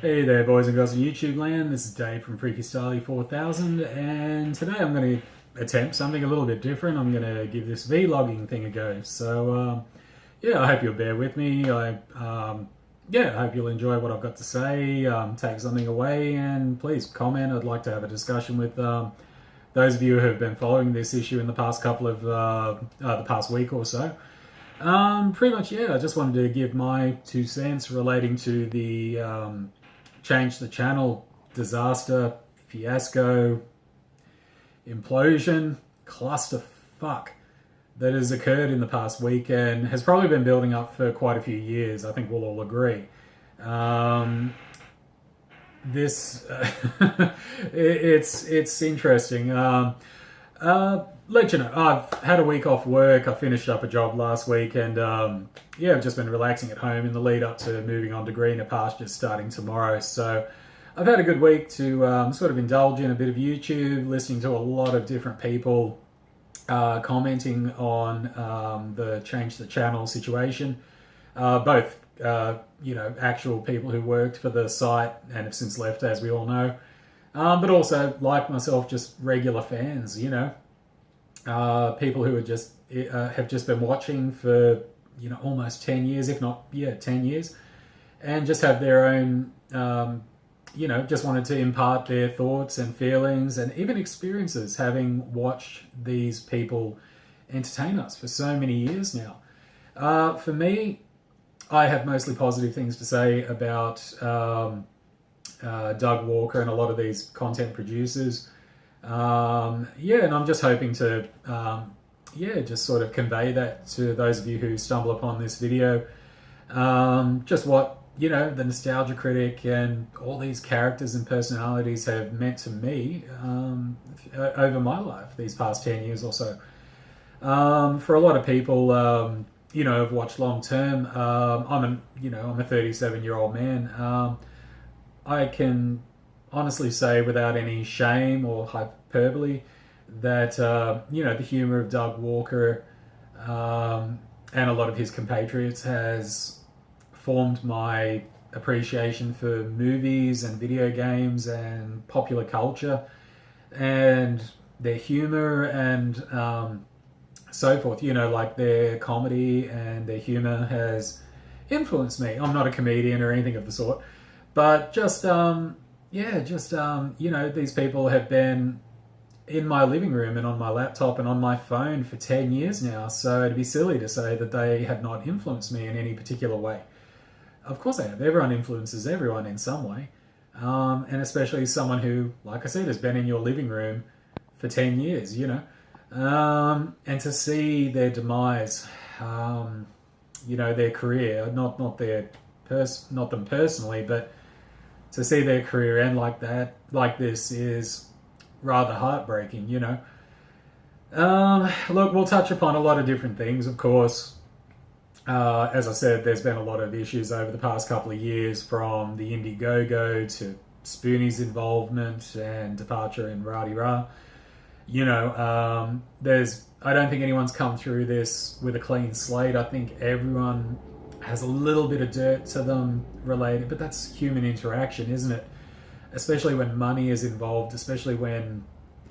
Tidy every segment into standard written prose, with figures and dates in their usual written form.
Hey there, boys and girls of YouTube land. This is Dave from Freaky Starly 4000, and today I'm going to attempt something a little bit different. I'm going to give this vlogging thing a go. So, yeah, I hope you'll bear with me. I hope you'll enjoy what I've got to say, take something away, and please comment. I'd like to have a discussion with those of you who have been following this issue in the past couple of the past week or so. Pretty much, yeah. I just wanted to give my 2 cents relating to the Change the Channel disaster, fiasco, implosion, clusterfuck that has occurred in the past week and has probably been building up for quite a few years. I think we'll all agree. It's interesting. Let you know, I've had a week off work. I finished up a job last week, and I've just been relaxing at home in the lead up to moving on to greener pastures starting tomorrow. So I've had a good week to sort of indulge in a bit of YouTube, listening to a lot of different people commenting on the Change the Channel situation, both actual people who worked for the site and have since left, as we all know, but also, like myself, just regular fans, people who are just have just been watching for almost 10 years, if not 10 years, and just have their own just wanted to impart their thoughts and feelings and even experiences having watched these people entertain us for so many years now. For me, I have mostly positive things to say about Doug Walker and a lot of these content producers. And I'm just hoping to, just sort of convey that to those of you who stumble upon this video. Just what, the nostalgia critic and all these characters and personalities have meant to me over my life these past 10 years or so. For a lot of people, have watched long term. I'm a 37-year-old man. I can honestly say without any shame or hyperbole that the humor of Doug Walker and a lot of his compatriots has formed my appreciation for movies and video games and popular culture and their humor and so forth. Like their comedy and their humor has influenced me. I'm not a comedian or anything of the sort, but just these people have been in my living room and on my laptop and on my phone for 10 years now, so it'd be silly to say that they have not influenced me in any particular way. Of course they have. Everyone influences everyone in some way, and especially someone who, like I said, has been in your living room for 10 years, and to see their demise, their career, not them personally, but to see their career end like this is rather heartbreaking, Look, we'll touch upon a lot of different things, of course. As I said, there's been a lot of issues over the past couple of years, from the Indiegogo to Spoonie's involvement and departure in Rah-de-Rah. I don't think anyone's come through this with a clean slate. I think everyone has a little bit of dirt to them related, but that's human interaction, isn't it? Especially when money is involved, especially when,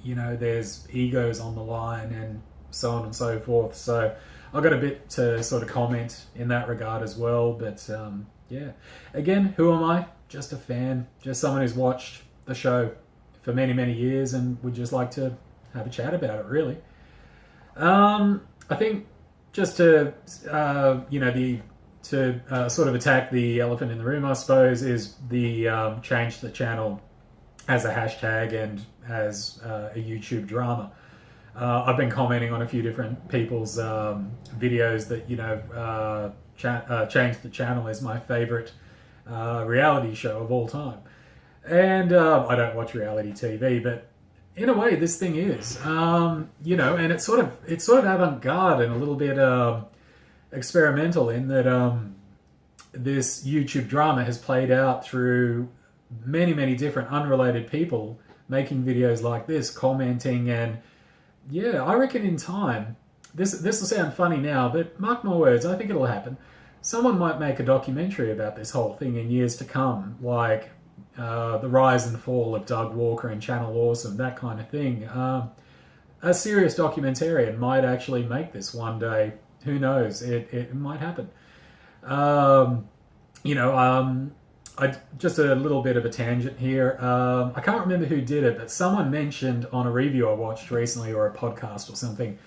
there's egos on the line and so on and so forth. So I've got a bit to sort of comment in that regard as well. But again, who am I? Just a fan, just someone who's watched the show for many, many years and would just like to have a chat about it, really. I think just to, sort of attack the elephant in the room, I suppose, is the Change the Channel as a hashtag and as a YouTube drama. I've been commenting on a few different people's videos that, Change the Channel is my favorite reality show of all time. And I don't watch reality TV, but in a way this thing is, and it's sort of avant-garde and a little bit experimental in that this YouTube drama has played out through many, many different unrelated people making videos like this, commenting, and I reckon in time, this will sound funny now, but mark my words, I think it'll happen. Someone might make a documentary about this whole thing in years to come, like the rise and fall of Doug Walker and Channel Awesome, that kind of thing. A serious documentarian might actually make this one day. Who knows? It might happen. Just a little bit of a tangent here. I can't remember who did it, but someone mentioned on a review I watched recently, or a podcast or something,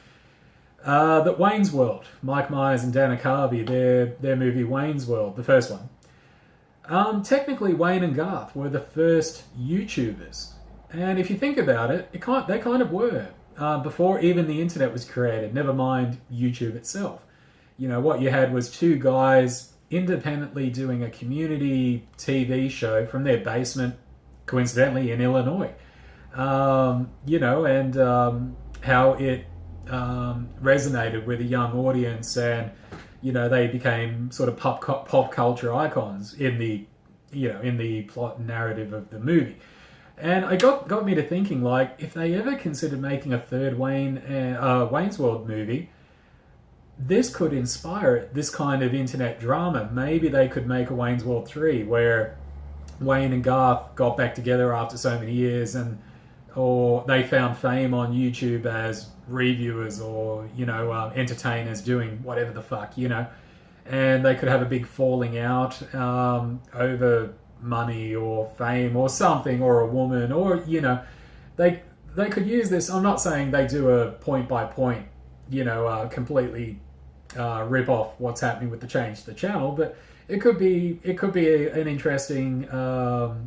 that Wayne's World, Mike Myers and Dana Carvey, their movie Wayne's World, the first one. Technically, Wayne and Garth were the first YouTubers, and if you think about it, they kind of were before even the internet was created. Never mind YouTube itself. What you had was two guys independently doing a community TV show from their basement, coincidentally in Illinois. And how it resonated with a young audience, and they became sort of pop culture icons in the plot and narrative of the movie. And it got me to thinking, like, if they ever considered making a third Wayne's World movie, this could inspire this kind of internet drama. Maybe they could make a Wayne's World 3 where Wayne and Garth got back together after so many years, or they found fame on YouTube as reviewers or entertainers doing whatever the fuck, and they could have a big falling out over money or fame or something, or a woman, or they could use this. I'm not saying they do a point by point, completely rip off what's happening with the change the channel, but it could be an interesting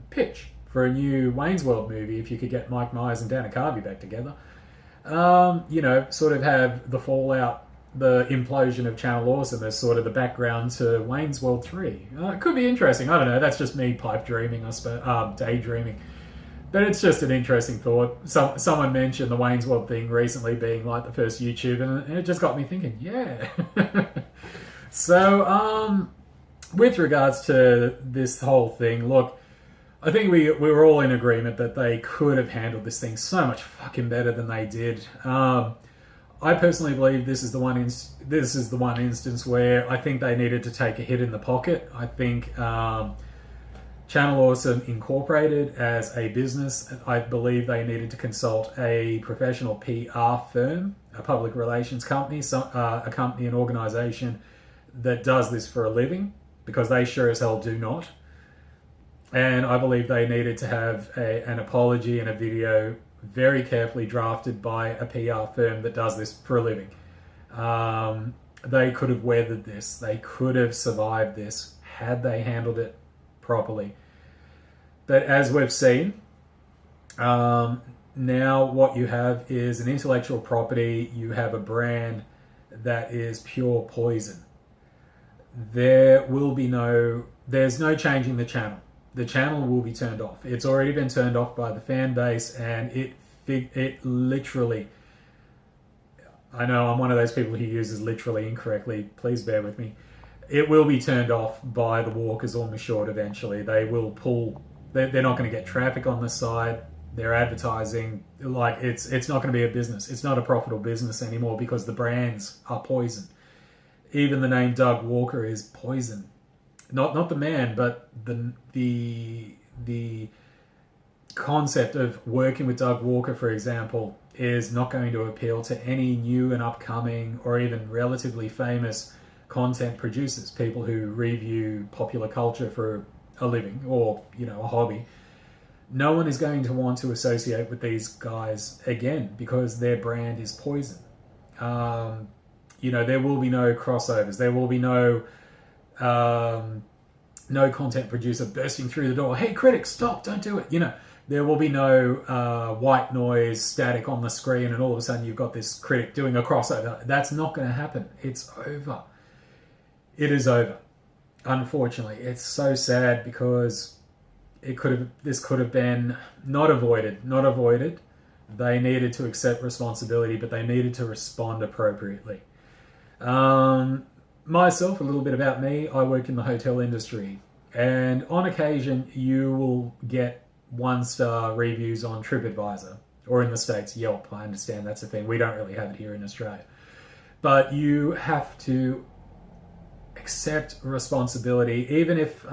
pitch for a new Wayne's World movie if you could get Mike Myers and Dana Carvey back together. Sort of have the fallout, the implosion of Channel Awesome as sort of the background to Wayne's World 3. It could be interesting. I don't know. That's just me pipe dreaming, I suppose, daydreaming. But it's just an interesting thought. Someone mentioned the Wayne's World thing recently being like the first YouTube, and it just got me thinking, yeah. So, with regards to this whole thing, look, I think we were all in agreement that they could have handled this thing so much fucking better than they did. I personally believe this is the one instance where I think they needed to take a hit in the pocket. I think Channel Awesome Incorporated as a business, I believe they needed to consult a professional PR firm, a public relations company, a company, an organization that does this for a living, because they sure as hell do not. And I believe they needed to have an apology and a video very carefully drafted by a PR firm that does this for a living. They could have weathered this. They could have survived this had they handled it properly. But as we've seen, now what you have is an intellectual property. You have a brand that is pure poison. There's no changing the channel. The channel will be turned off. It's already been turned off by the fan base, and it literally, I know I'm one of those people who uses literally incorrectly, please bear with me. It will be turned off by the Walkers or Michaud eventually. They will pull, they're not going to get traffic on the site. Their advertising, like, it's not going to be a business. It's not a profitable business anymore because the brands are poison. Even the name Doug Walker is poison. Not the man, but the concept of working with Doug Walker, for example, is not going to appeal to any new and upcoming or even relatively famous content producers, people who review popular culture for a living or, a hobby. No one is going to want to associate with these guys again because their brand is poison. There will be no crossovers. There will be no content producer bursting through the door. Hey, Critic, stop! Don't do it. There will be no white noise static on the screen, and all of a sudden you've got this Critic doing a crossover. That's not going to happen. It's over. It is over. Unfortunately, it's so sad because this could have been not avoided. They needed to accept responsibility, but they needed to respond appropriately. Myself, a little bit about me, I work in the hotel industry, and on occasion you will get 1-star reviews on TripAdvisor, or in the States, Yelp. I understand that's a thing. We don't really have it here in Australia. But you have to accept responsibility, even if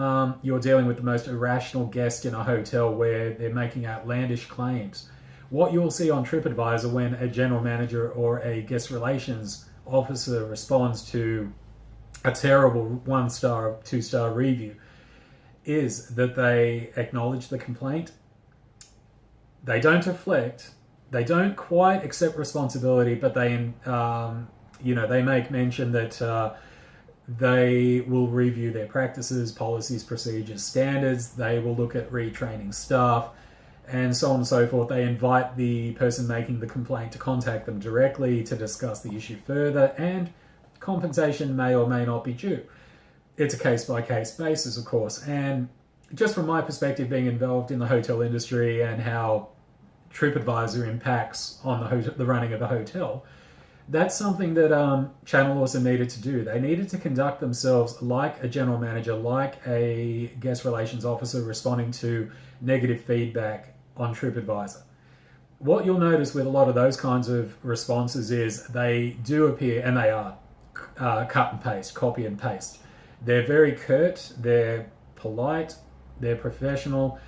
you're dealing with the most irrational guest in a hotel where they're making outlandish claims. What you'll see on TripAdvisor when a general manager or a guest relations officer responds to a terrible 1-star or 2-star review is that they acknowledge the complaint. They don't deflect. They don't quite accept responsibility, but they, they make mention that they will review their practices, policies, procedures, standards. They will look at retraining staff, and so on and so forth. They invite the person making the complaint to contact them directly to discuss the issue further, and compensation may or may not be due. It's a case-by-case basis, of course. And just from my perspective, being involved in the hotel industry and how TripAdvisor impacts on the running of a hotel, that's something that Channel Awesome needed to do. They needed to conduct themselves like a general manager, like a guest relations officer responding to negative feedback on TripAdvisor. What you'll notice with a lot of those kinds of responses is they do appear, and they are cut and paste, copy and paste. They're very curt, they're polite, they're professional.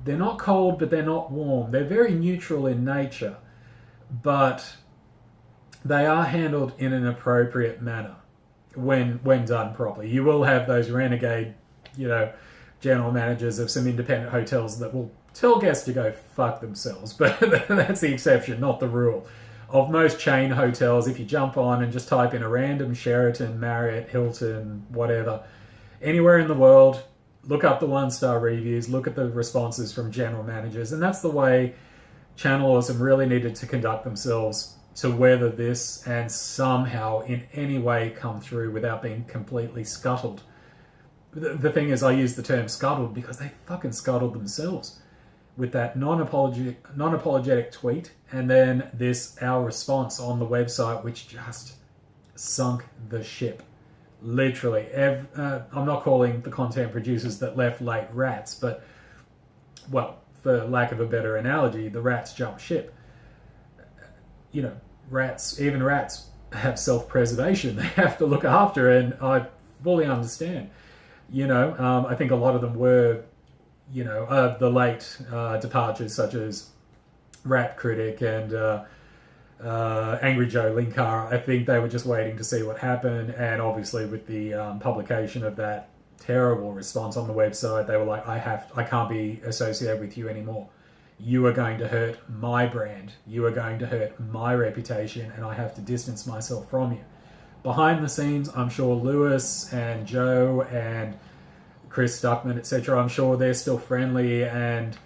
They're not cold, but they're not warm. They're very neutral in nature, but they are handled in an appropriate manner when done properly. You will have those renegade, general managers of some independent hotels that will tell guests to go fuck themselves, but that's the exception, not the rule. Of most chain hotels, if you jump on and just type in a random Sheraton, Marriott, Hilton, whatever, anywhere in the world, look up the 1-star reviews, look at the responses from general managers, and that's the way Channel Awesome really needed to conduct themselves to weather this and somehow in any way come through without being completely scuttled. The thing is, I use the term scuttled because they fucking scuttled themselves with that non-apologetic tweet, and then our response on the website, which just sunk the ship. Literally. I'm not calling the content producers that left late rats, but, well, for lack of a better analogy, the rats jumped ship. Even rats have self-preservation. They have to look after, and I fully understand. I think a lot of them were the late departures such as Critic and Angry Joe Linkara. I think they were just waiting to see what happened, and obviously with the publication of that terrible response on the website, they were like, I can't be associated with you anymore. You are going to hurt my brand. You are going to hurt my reputation, and I have to distance myself from you. Behind the scenes, I'm sure Lewis and Joe and Chris Stuckman, etc., I'm sure they're still friendly, and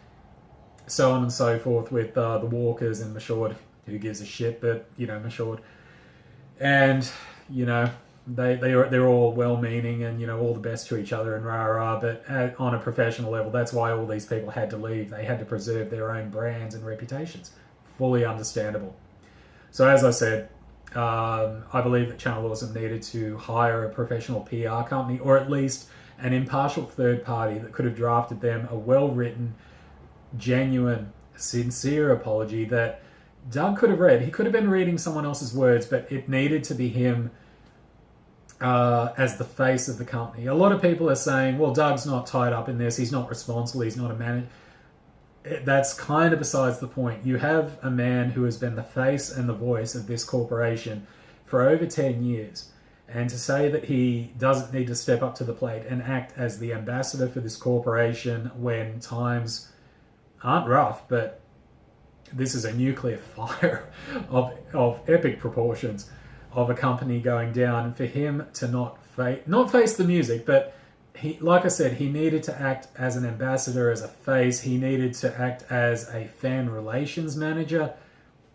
so on and so forth with the Walkers and Michaud. Who gives a shit? But Michaud, and they're all well-meaning and all the best to each other and rah. But on a professional level, that's why all these people had to leave. They had to preserve their own brands and reputations. Fully understandable. So as I said, I believe that Channel Awesome needed to hire a professional PR company, or at least an impartial third party that could have drafted them a well-written, genuine, sincere apology that Doug could have read. He could have been reading someone else's words, but it needed to be him as the face of the company. A lot of people are saying, well, Doug's not tied up in this. He's not responsible. He's not a manager. That's kind of besides the point. You have a man who has been the face and the voice of this corporation for over 10 years. And to say that he doesn't need to step up to the plate and act as the ambassador for this corporation when times aren't rough, but this is a nuclear fire of epic proportions of a company going down, and for him to not face the music, but he, like I said, he needed to act as an ambassador, as a face. He needed to act as a fan relations manager,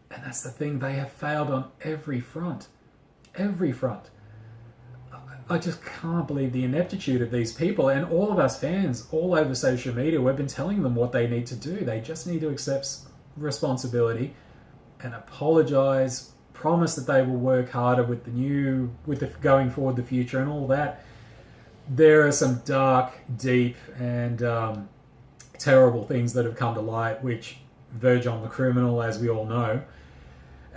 and that's the thing. They have failed on every front. Every front. I just can't believe the ineptitude of these people, and all of us fans all over social media. We've been telling them what they need to do. They just need to accept responsibility and apologize, promise that they will work harder with the going forward, the future, and all that. There are some dark, deep, and terrible things that have come to light, which verge on the criminal, as we all know.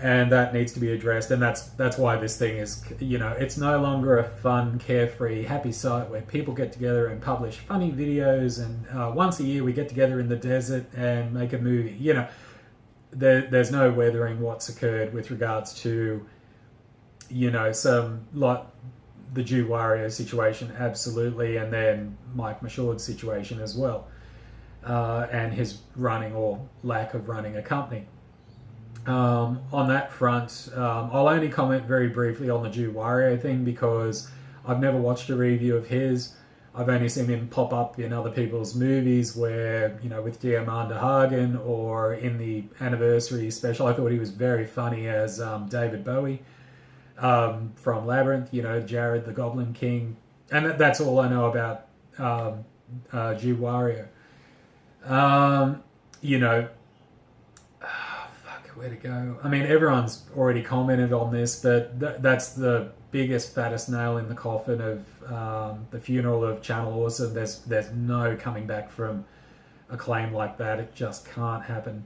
and that needs to be addressed. And that's why this thing is, it's no longer a fun, carefree, happy site where people get together and publish funny videos, and once a year we get together in the desert and make a movie. There's no weathering what's occurred with regards to, some like the Jew warrior situation, absolutely, and then Mike Michaud's situation as well, and his running or lack of running a company. On that front, I'll only comment very briefly on the Jew warrior thing because I've never watched a review of his. I've only seen him pop up in other people's movies where, with Diamanda Hagen or in the anniversary special. I thought he was very funny as David Bowie from Labyrinth, Jared the Goblin King. And that's all I know about Jew warrior. Where to go? I mean, everyone's already commented on this, but that's the biggest, fattest nail in the coffin of the funeral of Channel Awesome. There's no coming back from a claim like that. It just can't happen.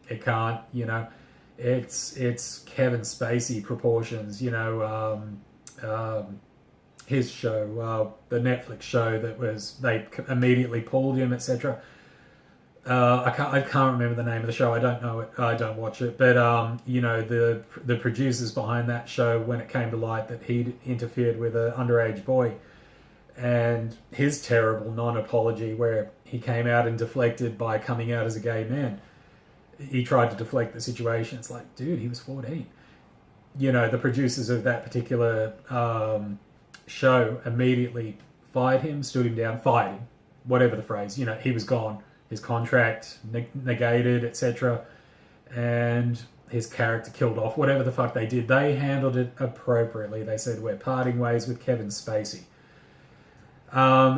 It can't. It's Kevin Spacey proportions. His show, the Netflix show they immediately pulled him, etc. I can't remember the name of the show. I don't know it. I don't watch it. But the producers behind that show, when it came to light that he'd interfered with an underage boy, and his terrible non-apology where he came out and deflected by coming out as a gay man. He tried to deflect the situation. It's like, dude, he was 14. The producers of that particular show immediately fired him, stood him down, fired him, whatever the phrase. He was gone. His contract negated, etc. And his character killed off. Whatever the fuck they did, they handled it appropriately. They said, we're parting ways with Kevin Spacey.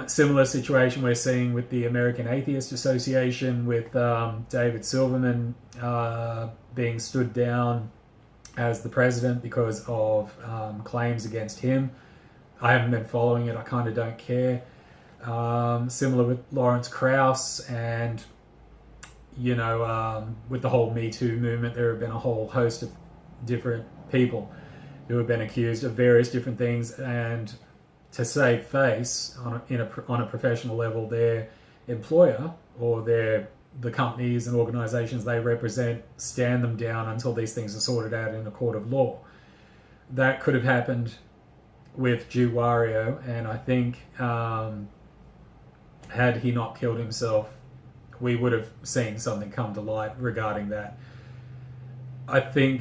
Similar situation we're seeing with the American Atheist Association with David Silverman being stood down as the president because of claims against him. I haven't been following it. I kind of don't care. Similar with Lawrence Krauss and, with the whole Me Too movement, there have been a whole host of different people who have been accused of various different things, and to save face on a professional level, their employer or the companies and organisations they represent stand them down until these things are sorted out in a court of law. That could have happened with Jew Wario, and I think had he not killed himself, we would have seen something come to light regarding that. I think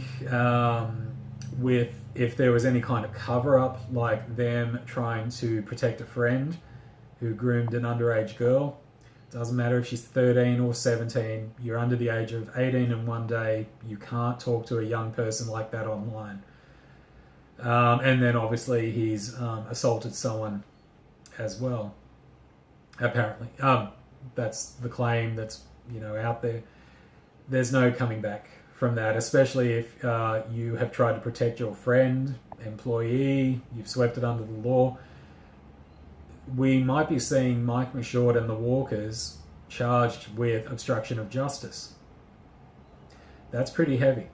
if there was any kind of cover-up, like them trying to protect a friend who groomed an underage girl, doesn't matter if she's 13 or 17, you're under the age of 18 in one day, you can't talk to a young person like that online. And then obviously he's assaulted someone as well. Apparently, that's the claim that's out there. There's no coming back from that, especially if you have tried to protect your friend, employee, you've swept it under the law. We might be seeing Mike Michaud and the Walkers charged with obstruction of justice. That's pretty heavy.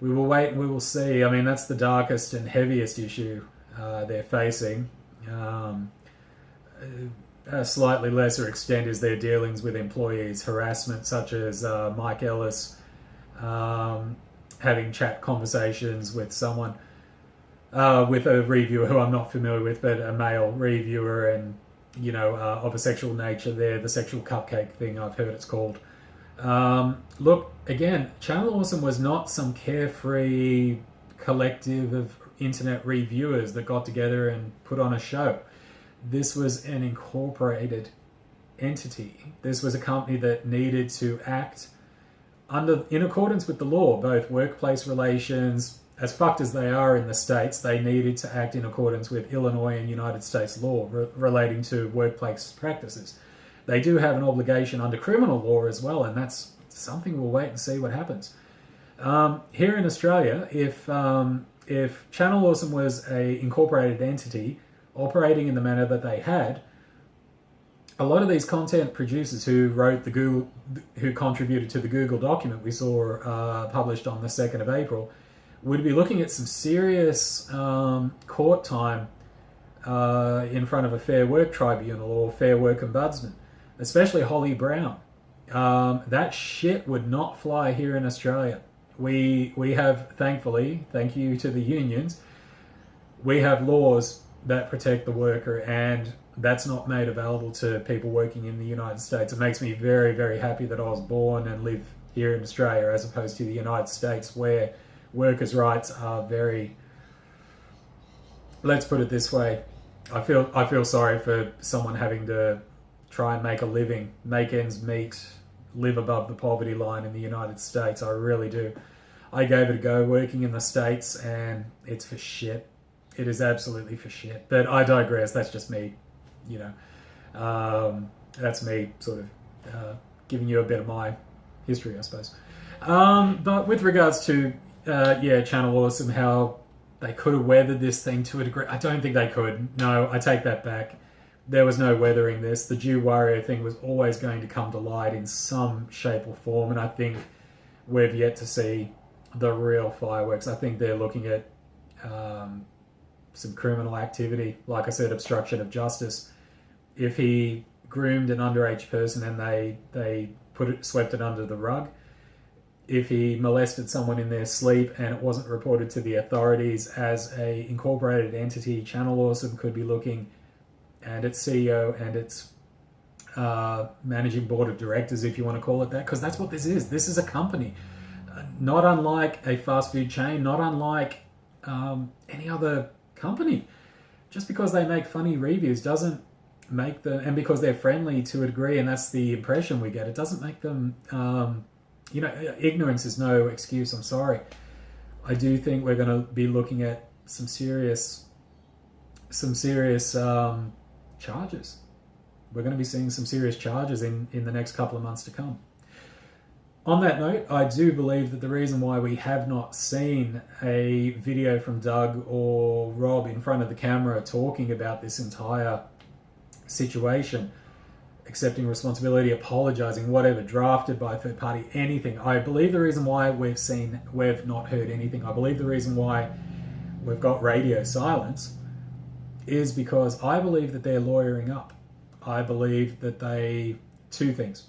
We will wait and we will see. I mean, that's the darkest and heaviest issue they're facing. A slightly lesser extent is their dealings with employees, harassment such as Mike Ellis having chat conversations with someone, with a reviewer who I'm not familiar with, but a male reviewer, and of a sexual nature there, the sexual cupcake thing I've heard it's called. Look, again, Channel Awesome was not some carefree collective of internet reviewers that got together and put on a show. This was an incorporated entity. This was a company that needed to act in accordance with the law, both workplace relations, as fucked as they are in the States, they needed to act in accordance with Illinois and United States law relating to workplace practices. They do have an obligation under criminal law as well, and that's something we'll wait and see what happens. Here in Australia, if Channel Awesome was a incorporated entity operating in the manner that they had, a lot of these content producers who wrote who contributed to the Google document we saw published on the 2nd of April, would be looking at some serious court time in front of a Fair Work Tribunal or Fair Work Ombudsman, especially Holly Brown. That shit would not fly here in Australia. We have, thankfully, thank you to the unions, we have laws that protect the worker, and that's not made available to people working in the United States. It makes me very, very happy that I was born and live here in Australia as opposed to the United States, where workers' rights are very, let's put it this way, I feel sorry for someone having to try and make a living, make ends meet, live above the poverty line in the United States. I really do. I gave it a go working in the States, and it's for shit. It is absolutely for shit. But I digress. That's just me, you know. That's me sort of giving you a bit of my history, I suppose. But with regards to, Channel Awesome, how they could have weathered this thing to a degree. I don't think they could. No, I take that back. There was no weathering this. The Jew warrior thing was always going to come to light in some shape or form, and I think we've yet to see the real fireworks. I think they're looking at some criminal activity, like I said, obstruction of justice. If he groomed an underage person and they swept it under the rug, if he molested someone in their sleep and it wasn't reported to the authorities, as a incorporated entity, Channel Awesome could be looking, and its CEO and its managing board of directors, if you want to call it that, because that's what this is. This is a company, not unlike a fast food chain, not unlike any other company. Just because they make funny reviews doesn't make them, and because they're friendly to a degree, and that's the impression we get, it doesn't make them, ignorance is no excuse, I'm sorry. I do think we're going to be looking at some serious charges. We're going to be seeing some serious charges in the next couple of months to come. On that note, I do believe that the reason why we have not seen a video from Doug or Rob in front of the camera talking about this entire situation, accepting responsibility, apologizing, whatever, drafted by a third party, anything. I believe the reason why we've not heard anything, I believe the reason why we've got radio silence is because I believe that they're lawyering up. I believe that two things.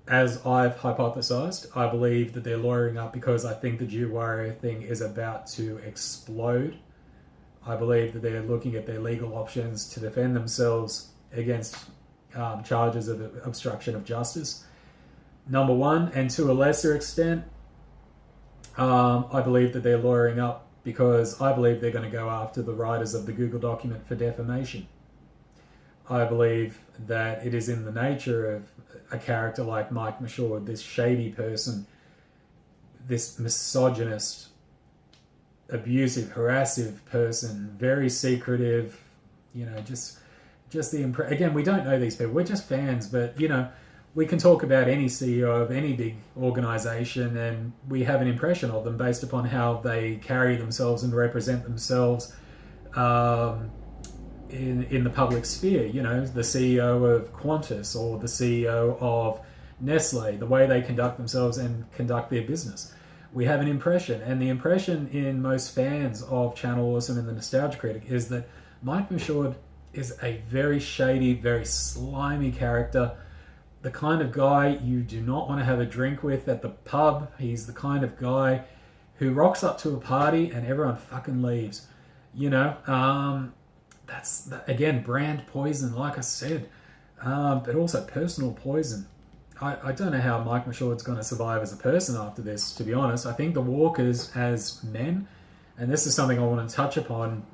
As I've hypothesized, I believe that they're lawyering up because I think the Jew warrior thing is about to explode. I believe that they're looking at their legal options to defend themselves against charges of obstruction of justice. Number one, and to a lesser extent, I believe that they're lawyering up because I believe they're going to go after the writers of the Google document for defamation. I believe that it is in the nature of a character like Mike Michaud, this shady person, this misogynist, abusive, harassive person, very secretive, just the again, we don't know these people, we're just fans, but we can talk about any CEO of any big organization and we have an impression of them based upon how they carry themselves and represent themselves in the public sphere. The CEO of Qantas or the CEO of Nestle, the way they conduct themselves and conduct their business. We have an impression, and the impression in most fans of Channel Awesome and the Nostalgia Critic is that Mike Michaud is a very shady, very slimy character, the kind of guy you do not want to have a drink with at the pub. He's the kind of guy who rocks up to a party and everyone fucking leaves. That's, again, brand poison, like I said, but also personal poison. I don't know how Mike Michaud's going to survive as a person after this, to be honest. I think the Walkers as men, and this is something I want to touch upon,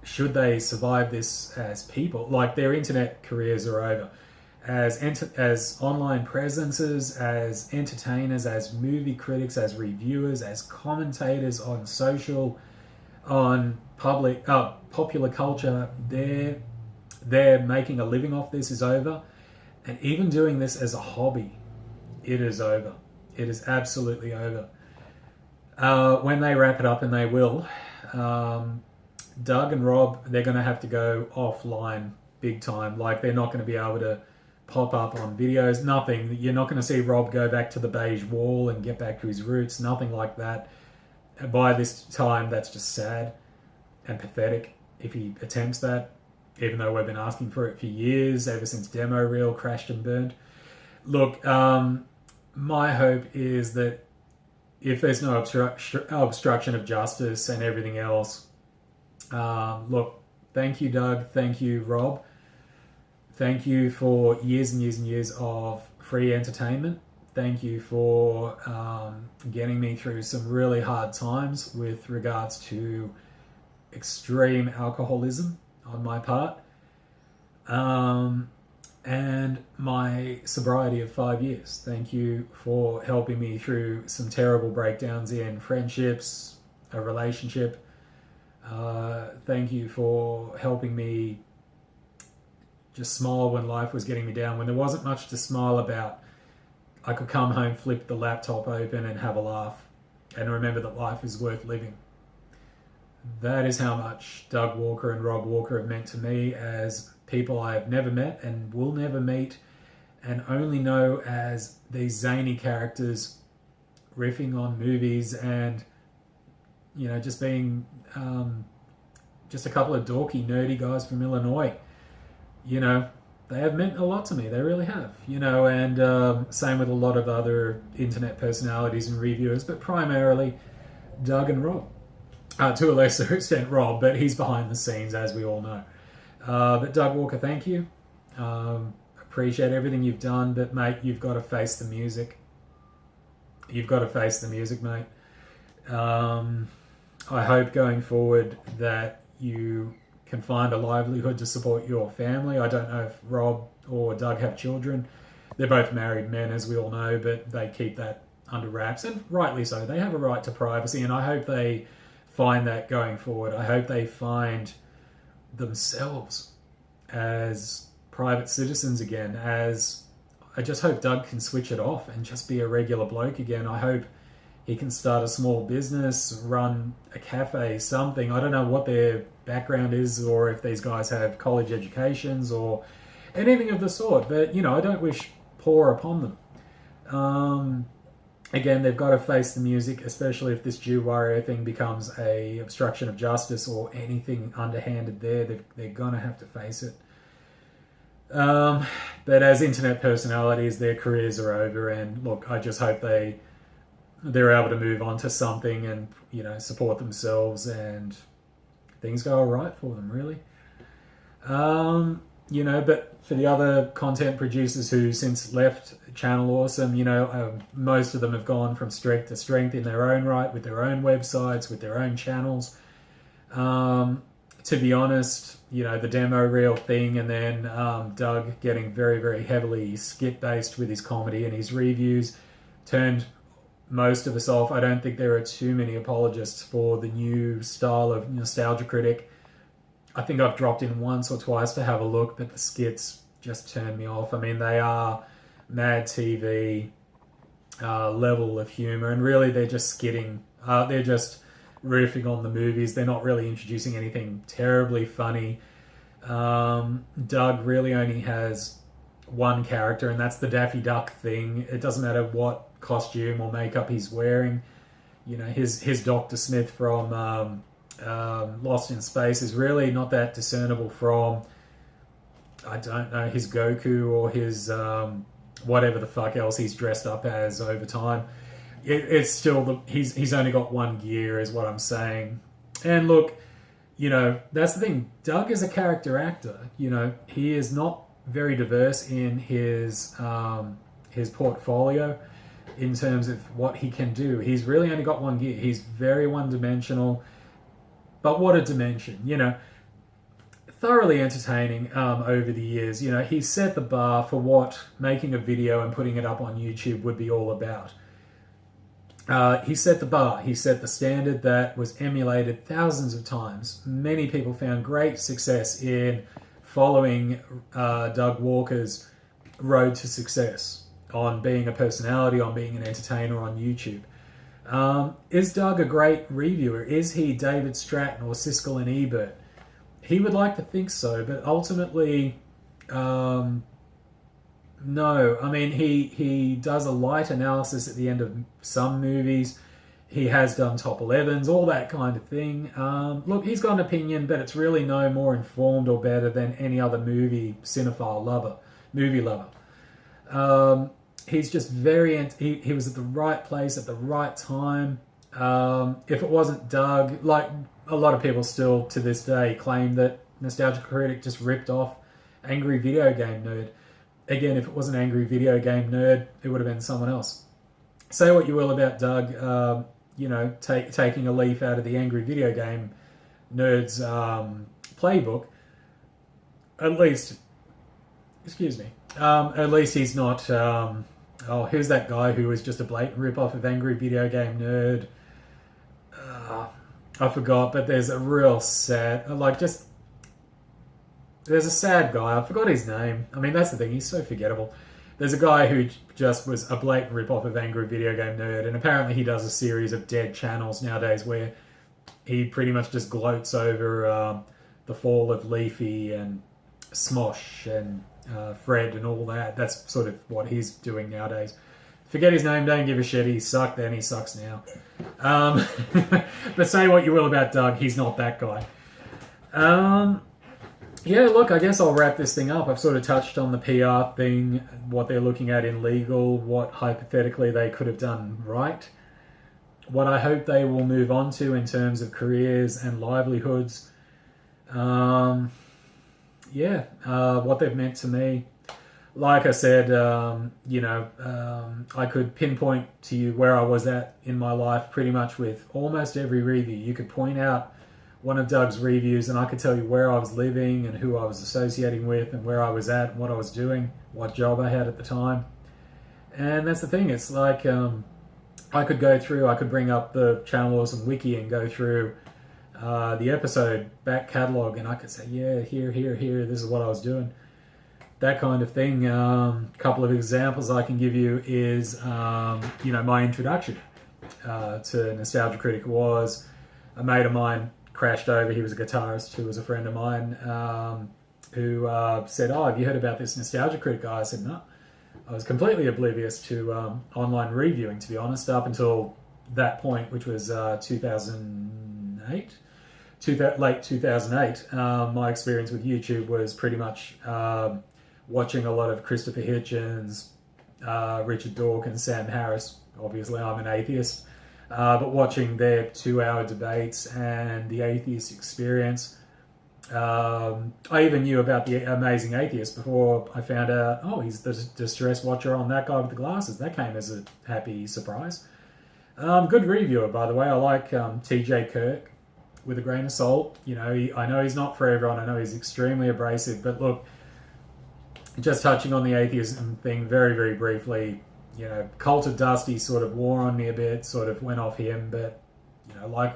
should they survive this as people, like their internet careers are over. As online presences, as entertainers, as movie critics, as reviewers, as commentators on social, on popular culture, they're making a living off this is over. And even doing this as a hobby, it is over. It is absolutely over. When they wrap it up, and they will, Doug and Rob, they're going to have to go offline big time. Like, they're not going to be able to pop up on videos, nothing. You're not going to see Rob go back to the beige wall and get back to his roots, nothing like that. By this time, that's just sad and pathetic if he attempts that, even though we've been asking for it for years, ever since Demo Reel crashed and burned. Look, my hope is that if there's no obstruction of justice and everything else, look, thank you, Doug, thank you, Rob. Thank you for years and years and years of free entertainment. Thank you for getting me through some really hard times with regards to extreme alcoholism on my part, and my sobriety of 5 years. Thank you for helping me through some terrible breakdowns in friendships, a relationship. Thank you for helping me just smile when life was getting me down, when there wasn't much to smile about. I could come home, flip the laptop open and have a laugh and remember that life is worth living. That is how much Doug Walker and Rob Walker have meant to me as people I have never met and will never meet, and only know as these zany characters riffing on movies and, you know, just being just a couple of dorky, nerdy guys from Illinois. You know, they have meant a lot to me. They really have, you know, and same with a lot of other internet personalities and reviewers, but primarily Doug and Rob. To a lesser extent, Rob, but he's behind the scenes, as we all know. But Doug Walker, thank you. Appreciate everything you've done, but mate, you've got to face the music. You've got to face the music, mate. I hope going forward that you can find a livelihood to support your family. I don't know if Rob or Doug have children. They're both married men, as we all know, but they keep that under wraps, and rightly so. They have a right to privacy, and I hope they find that going forward. I hope they find themselves as private citizens again. I just hope Doug can switch it off and just be a regular bloke again. I hope he can start a small business, run a cafe, something. I don't know what their background is, or if these guys have college educations or anything of the sort, but, you know, I don't wish poor upon them. Again, they've got to face the music, especially if this Jew warrior thing becomes a obstruction of justice or anything underhanded there. They're going to have to face it. But as internet personalities, their careers are over, and look, I just hope they're able to move on to something and, you know, support themselves and things go all right for them, really. You know, but for the other content producers who since left Channel Awesome, you know, most of them have gone from strength to strength in their own right, with their own websites, with their own channels. To be honest, you know, the Demo Reel thing, and then Doug getting very, very heavily skit-based with his comedy and his reviews turned most of us off. I don't think there are too many apologists for the new style of Nostalgia Critic. I think I've dropped in once or twice to have a look, but the skits just turned me off. I mean, they are Mad TV level of humour, and really they're just skitting. They're just riffing on the movies. They're not really introducing anything terribly funny. Doug really only has one character, and that's the Daffy Duck thing. It doesn't matter what costume or makeup he's wearing. You know, his Dr. Smith from Lost in Space is really not that discernible from, I don't know, his Goku or his whatever the fuck else he's dressed up as over time. It's still he's only got one gear, is what I'm saying. And look, you know, that's the thing. Doug is a character actor. You know, he is not very diverse in his portfolio in terms of what he can do. He's really only got one gear. He's very one-dimensional. But what a dimension, you know. Thoroughly entertaining over the years. You know, he set the bar for what making a video and putting it up on YouTube would be all about. He set the bar. He set the standard that was emulated thousands of times. Many people found great success in following Doug Walker's road to success on being a personality, on being an entertainer on YouTube. Is Doug a great reviewer? Is he David Stratton or Siskel and Ebert? He would like to think so, but ultimately, no. I mean, he does a light analysis at the end of some movies. He has done top 11s, all that kind of thing. Look, he's got an opinion, but it's really no more informed or better than any other movie movie lover. He's just he was at the right place at the right time. If it wasn't Doug, like a lot of people still to this day claim that Nostalgia Critic just ripped off Angry Video Game Nerd. Again, if it was an Angry Video Game Nerd, it would have been someone else. Say what you will about Doug, taking a leaf out of the Angry Video Game Nerd's playbook. At least he's not. Who's that guy who was just a blatant rip-off of Angry Video Game Nerd? I forgot, but there's a real sad, there's a sad guy. I forgot his name. I mean, that's the thing. He's so forgettable. There's a guy who just was a blatant rip-off of Angry Video Game Nerd, and apparently he does a series of dead channels nowadays where he pretty much just gloats over the fall of Leafy and Smosh and Fred and all that. That's sort of what he's doing nowadays. Forget his name, don't give a shit. He sucked then, he sucks now. But say what you will about Doug, he's not that guy. Yeah, look, I guess I'll wrap this thing up. I've sort of touched on the PR thing, what they're looking at in legal, what hypothetically they could have done right, what I hope they will move on to in terms of careers and livelihoods. What they've meant to me. Like I said, I could pinpoint to you where I was at in my life pretty much with almost every review. You could point out one of Doug's reviews and I could tell you where I was living and who I was associating with and where I was at and what I was doing, what job I had at the time. And that's the thing, it's like I could bring up the Channel Awesome Wiki and go through the episode back catalogue and I could say, yeah, here, this is what I was doing. That kind of thing. Couple of examples I can give you is, my introduction to Nostalgia Critic was a mate of mine crashed over. He was a guitarist who was a friend of mine who said, have you heard about this Nostalgia Critic guy? I said, no. I was completely oblivious to online reviewing, to be honest, up until that point, which was 2008. Late 2008. My experience with YouTube was pretty much watching a lot of Christopher Hitchens, Richard Dawkins, Sam Harris. Obviously, I'm an atheist. But watching their 2-hour debates and the atheist experience. I even knew about the Amazing Atheist before I found out, he's the distress watcher on That Guy with the Glasses. That came as a happy surprise. Good reviewer, by the way. I like TJ Kirk with a grain of salt. I know he's not for everyone. I know he's extremely abrasive. But look, just touching on the atheism thing very, very briefly, Cult of Dusty sort of wore on me a bit, sort of went off him, but like